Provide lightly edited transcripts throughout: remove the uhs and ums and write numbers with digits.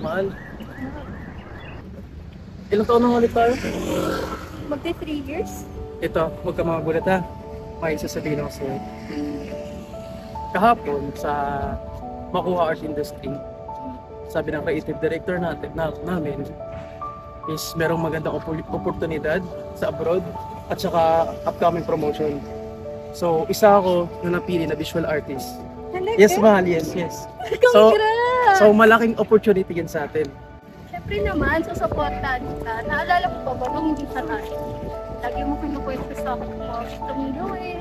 mahal. Ilang taon na ulit tayo? Magti 3 years? Ito, huwag ka magulat ha. May sasabihin ako sa'yo. Kahapon sa Makuha Art Industry, sabi ng creative director namin is merong magandang oportunidad sa abroad at saka upcoming promotion. So, isa ako na napili na visual artist. Talaga? Yes, mahal. Yes. Congrats! So, malaking opportunity yun sa atin. Siyempre naman, susuportahan kita. Naalala ko pa ba nung hindi pa tayo? Lagi mo kinukwento sa akin kung mga gusto mong gawin,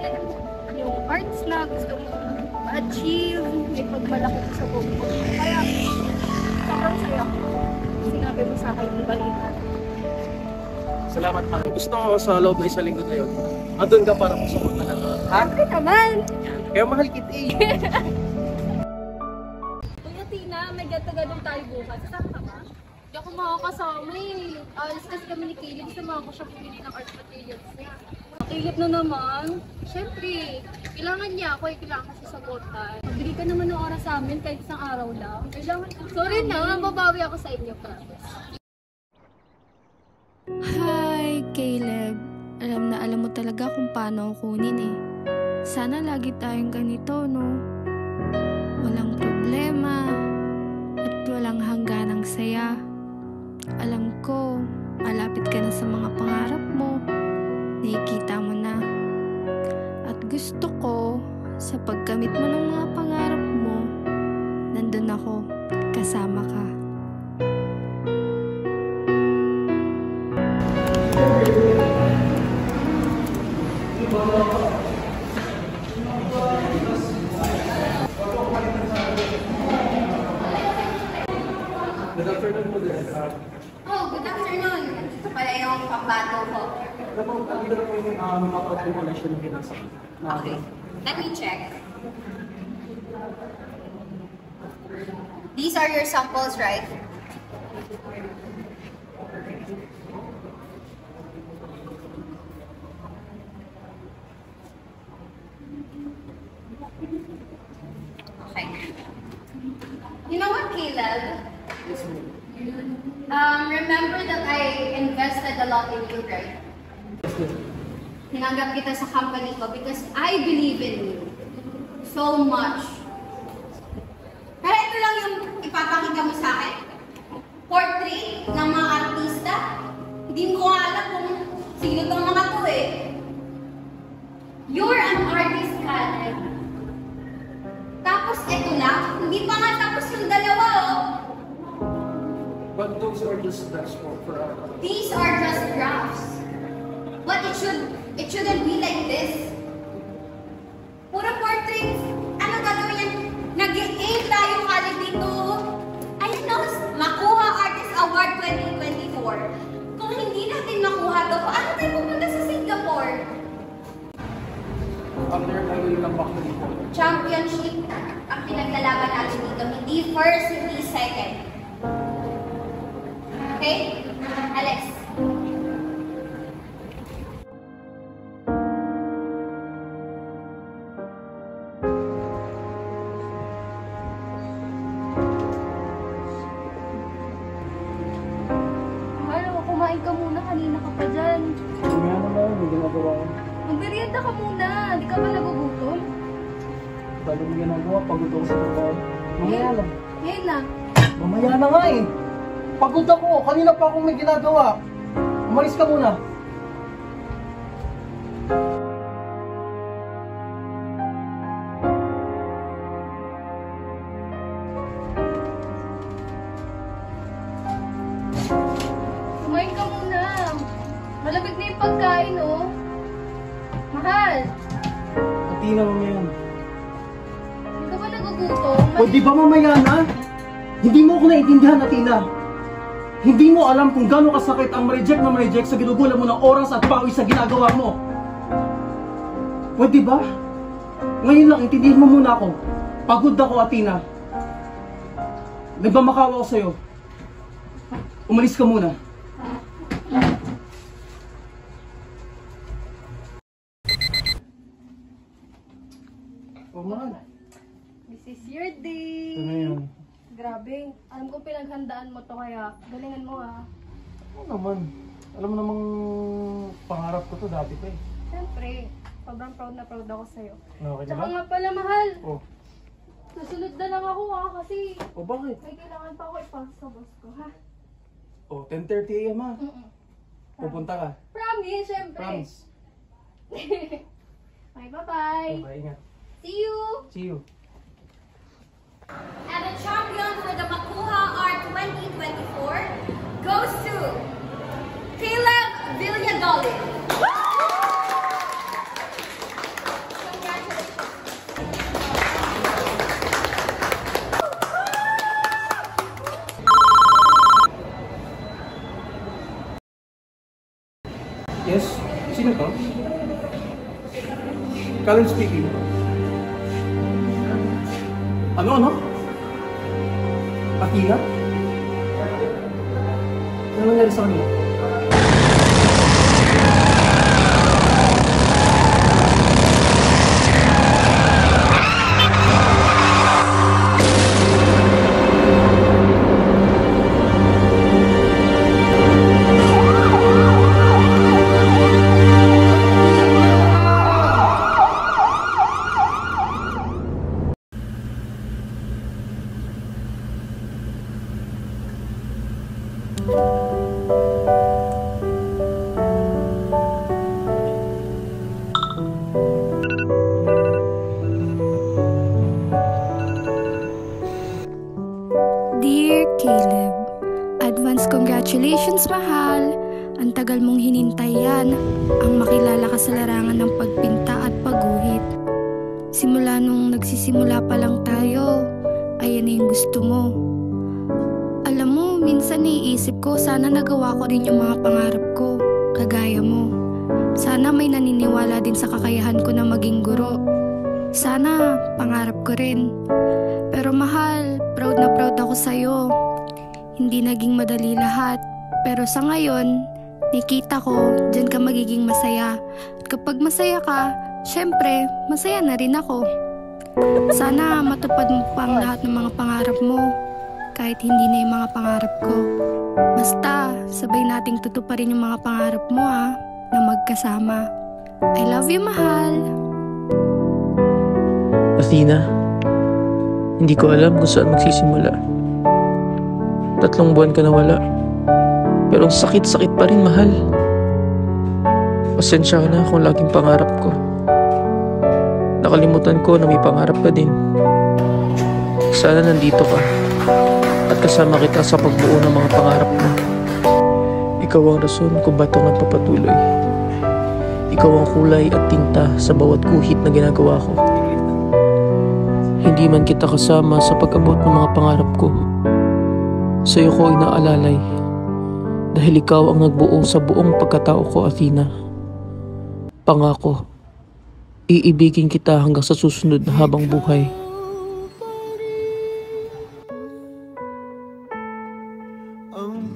yung arts na gusto mong ma-achieve, may pagmalaki sa buong mo. Kaya, sobrang saya ko. Sinabi mo sa akin yung balita. Salamat, mahal. Gusto ko sa loob ng isang linggo na yun. Andun ka para masuporta na to. Ha? Siyempre naman! Kaya mahal kita eh. Kuya Tina, may gato-gadong tayo bukas. Sasama ka ba? Hindi ako makakasama eh. Alas kasi kami ni Caleb, samahan ko siya pumili ng art materials niya. Caleb na naman. Siyempre, kailangan niya ako eh. Kailangan kasi supportan. Magbili ka naman ng oras sa amin kahit isang araw lang. Kailangan. Sorry na, babawi ako sa inyo, promise. Hi, Caleb. Alam mo talaga kung paano ako kunin eh. Sana lagi tayong ganito, no? Walang problema at walang hangganang saya. Alam ko, malapit ka na sa mga pangarap mo. Nakikita mo na. At gusto ko, sa pagkamit mo ng mga pangarap mo, nandun ako, kasama ka. Good afternoon po din. Oh, good afternoon. Ito pala yung pambato ko. Dito na po yung mga collection ng ginasa. Okay. Let me check. These are your samples, right? Okay. You know what, Caleb? Remember that I invested a lot in you, right? Tinanggap kita sa company ko because I believe in you so much. Pero ito lang yung ipapakita mo sa akin. Portrait ng mga artista. Hindi mo alam kung sino tong mga to eh. You're an artist, Caleb. Tapos ito lang, hindi pa nga tapos yung dalawa oh. But those are just that's for These are just drafts. But it shouldn't be like this. Puro portraits. Ano gagawin yan? Nag-aim tayo kali dito. Ayun no, Makuha Artist Award 2024. Kung hindi natin makuha to, paano tayo pupunta sa Singapore? under will come back dito. Championship ang pinaglalaban natin dito. Hindi first, hindi second. Okay? Alex. Mahal, kumain ka muna. Kanina ka pa dyan. Mamaya naman, may ginagawa ko. Magmerienda ka muna. Di ka ba nagugutom? Dali may ginagawa, pagod ako sa trabaho. Mamaya lang. Ngayon na. Mamaya na nga eh. Pagod ako, kanina pa akong may ginagawa. Umalis ka muna. Kumain ka muna. Malamig na yung pagkain, oh. Mahal. Pati na mamaya yan. Hindi ka ba nagugutom? O di ba mamaya na? Hindi mo ako naiintindihan, Athena. Hindi mo alam kung gaano kasakit ang ma-reject sa ginugulan mo ng oras at pawis sa ginagawa mo. Pwede ba? Ngayon lang, intindihin mo muna ako. Pagod ako, Athena. Nagmamakawa ako sa'yo. Umalis ka muna. Oh, mahal. This is your day. Ano yan? Grabe. Alam ko pinaghandaan mo to, kaya galingan mo ah. Ano naman? Alam mo namang pangarap ko to dati pa eh. Siyempre, sobrang proud na proud ako sa'yo. Okay na Tsaka ba? nga pala, mahal. Oh. Susunod na lang ako kasi Oh, bakit? may kailangan pa ako ipasa sa boss ko, ha? Oh, 10:30 AM ha. Mm-mm. Pupunta ka. Promise, syempre. Promise. Okay, bye-bye. Okay, ingat. See you! See you. And the champion for the Makuha Art 2024 goes to Caleb Villadolid. Congratulations. Yes? Sino to? Colin speaking. Ano? Athena? Ano nangyari sa kanila? Dear Caleb, advance congratulations, mahal. Ang tagal mong hinintay yan, ang makilala ka sa larangan ng pagpinta at pagguhit. Simula nung nagsisimula pa lang tayo, ayan na yung gusto mo. Alam mo, minsan iisip ko, sana nagawa ko rin yung mga pangarap ko, kagaya mo. Sana may naniniwala din sa kakayahan ko na maging guro. Sana pangarap ko rin. Pero mahal, proud na proud ako sa'yo. Hindi naging madali lahat, pero sa ngayon, nakita ko, dyan ka magiging masaya. At kapag masaya ka, syempre, masaya na rin ako. Sana matupad mo pa ang lahat ng mga pangarap mo, kahit hindi na yung mga pangarap ko. Basta, sabay nating tutuparin yung mga pangarap mo na magkasama. I love you, mahal. Athena, hindi ko alam kung saan magsisimula. 3 buwan ka nawala. Pero ang sakit-sakit pa rin, mahal. Pasensya ka na kung laging pangarap ko. Nakalimutan ko na may pangarap ka din. Sana nandito ka at kasama kita sa pagbuo ng mga pangarap mo. Ikaw ang rason kung ba't ako nagpapatuloy. Ikaw ang kulay at tinta sa bawat guhit na ginagawa ko. Hindi man kita kasama sa pag-abot ng mga pangarap ko, sa'yo ko inaalalay dahil ikaw ang nagbuo sa buong pagkatao ko, Athena. Pangako, iibigin kita hanggang sa susunod na habang buhay. Ang